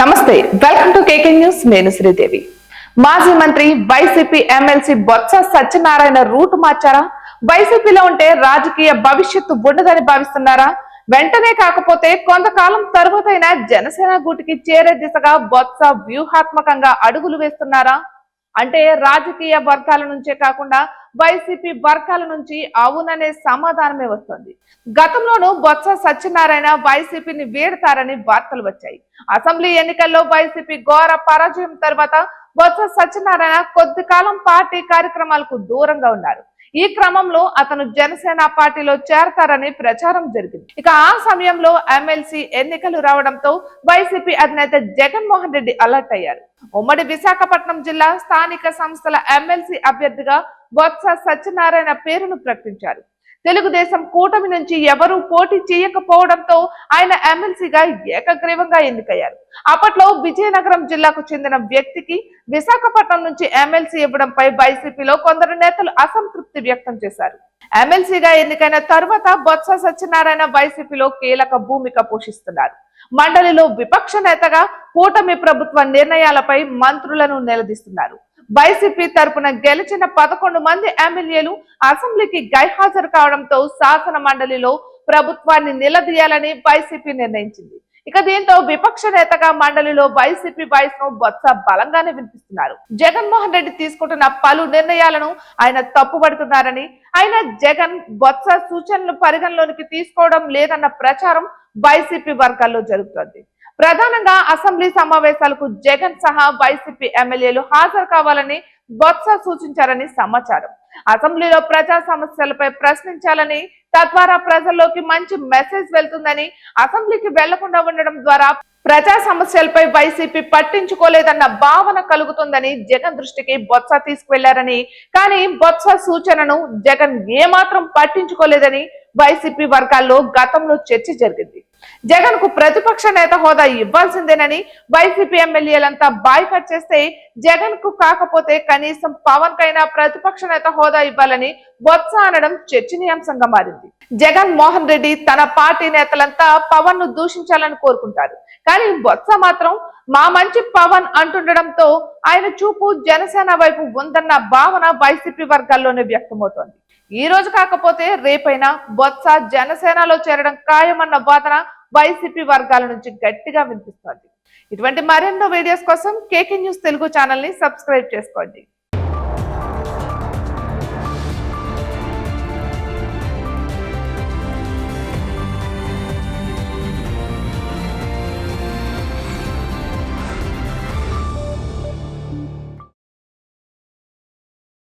నమస్తే, welcome to KK news. నేను శ్రీదేవి. మాజీ మంత్రి వైసీపీ ఎమ్మెల్సీ బొత్స సత్యనారాయణ రూట్ మార్చారా? వైసీపీలో ఉంటే రాజకీయ భవిష్యత్తు ఉండదని భావిస్తున్నారా? వెంటనే కాకపోతే కొంతకాలం తరువాతైనా జనసేన గూటికి చేరే దిశగా బొత్స వ్యూహాత్మకంగా అడుగులు వేస్తున్నారా? అంటే రాజకీయ వర్గాల నుంచే కాకుండా వైసీపీ వర్గాల నుంచి అవుననే సమాధానమే వస్తుంది. గతంలోనూ బొత్స సత్యనారాయణ వైసీపీని వీడతారని వార్తలు వచ్చాయి. అసెంబ్లీ ఎన్నికల్లో వైసీపీ ఘోర పరాజయం తర్వాత బొత్స సత్యనారాయణ కొద్ది కాలం పార్టీ కార్యక్రమాలకు దూరంగా ఉన్నారు. ఈ క్రమంలో అతను జనసేన పార్టీలో చేరతారని ప్రచారం జరిగింది. ఇక ఆ సమయంలో ఎమ్మెల్సీ ఎన్నికలు రావడంతో వైసీపీ అధినేత జగన్మోహన్ రెడ్డి అలర్ట్ అయ్యారు. ఉమ్మడి విశాఖపట్నం జిల్లా స్థానిక సంస్థల ఎమ్మెల్సీ అభ్యర్థిగా బొత్స సత్యనారాయణ పేరును ప్రకటించారు. తెలుగుదేశం కూటమి నుంచి ఎవరూ పోటీ చేయకపోవడంతో ఆయన ఎమ్మెల్సీగా ఏకగ్రీవంగా ఎన్నికయ్యారు. అప్పట్లో విజయనగరం జిల్లాకు చెందిన వ్యక్తికి విశాఖపట్నం నుంచి ఎమ్మెల్సీ ఇవ్వడంపై వైసీపీలో కొందరు నేతలు అసంతృప్తి వ్యక్తం చేశారు. ఎమ్మెల్సీగా ఎన్నికైన తర్వాత బొత్స సత్యనారాయణ వైసీపీలో కీలక భూమిక పోషిస్తున్నారు. మండలిలో విపక్ష నేతగా కూటమి ప్రభుత్వ నిర్ణయాలపై మంత్రులను నిలదీస్తున్నారు. వైసీపీ తరపున గెలిచిన 11 మంది ఎమ్మెల్యేలు అసెంబ్లీకి గైహాజరు కావడంతో శాసన మండలిలో ప్రభుత్వాన్ని నిలదీయాలని వైసీపీ నిర్ణయించింది. ఇక దీంతో విపక్ష నేతగా మండలిలో వైసీపీ వాయిస్ ను బొత్స బలంగానే వినిపిస్తున్నారు. జగన్మోహన్ రెడ్డి తీసుకుంటున్న పలు నిర్ణయాలను ఆయన తప్పుపడుతున్నారని, ఆయన జగన్ బొత్స సూచనలు పరిగణలోనికి తీసుకోవడం లేదన్న ప్రచారం వైసీపీ వర్గాల్లో జరుగుతోంది. ప్రధానంగా అసెంబ్లీ సమావేశాలకు జగన్ సహా వైసీపీ ఎమ్మెల్యేలు హాజరు కావాలని బొత్స సూచించారని సమాచారం. అసెంబ్లీలో ప్రజా సమస్యలపై ప్రశ్నించాలని, తద్వారా ప్రజల్లోకి మంచి మెసేజ్ వెళ్తుందని, అసెంబ్లీకి వెళ్లకుండా ఉండడం ద్వారా ప్రజా సమస్యలపై వైసీపీ పట్టించుకోలేదన్న భావన కలుగుతుందని జగన్ దృష్టికి బొత్స తీసుకువెళ్లారని, కానీ బొత్స సూచనను జగన్ ఏమాత్రం పట్టించుకోలేదని వైసీపీ వర్గాల్లో గతంలో చర్చ జరిగింది. జగన్ కు ప్రతిపక్ష నేత హోదా ఇవ్వాల్సిందేనని వైసీపీ ఎమ్మెల్యేలంతా బాయ్కాట్ చేస్తే, జగన్ కు కాకపోతే కనీసం పవన్ కైనా ప్రతిపక్ష నేత హోదా ఇవ్వాలని బొత్స అనడం చర్చనీయాంశంగా మారింది. జగన్ మోహన్ రెడ్డి తన పార్టీ నేతలంతా పవన్ ను దూషించాలని కోరుకుంటారు. కానీ బొత్స మాత్రం మా మంచి పవన్ అంటుండడంతో ఆయన చూపు జనసేన వైపు ఉందన్న భావన వైసీపీ వర్గాల్లోనే వ్యక్తమవుతోంది. ఈ రోజు కాకపోతే రేపైనా బొత్స జనసేనలో చేరడం ఖాయమన్న వాదన వైసీపీ వర్గాల నుంచి గట్టిగా వినిపిస్తోంది. ఇటువంటి మరెన్నో వీడియోస్ కోసం కేకే న్యూస్ తెలుగు ఛానల్ ని సబ్స్క్రైబ్ చేసుకోండి.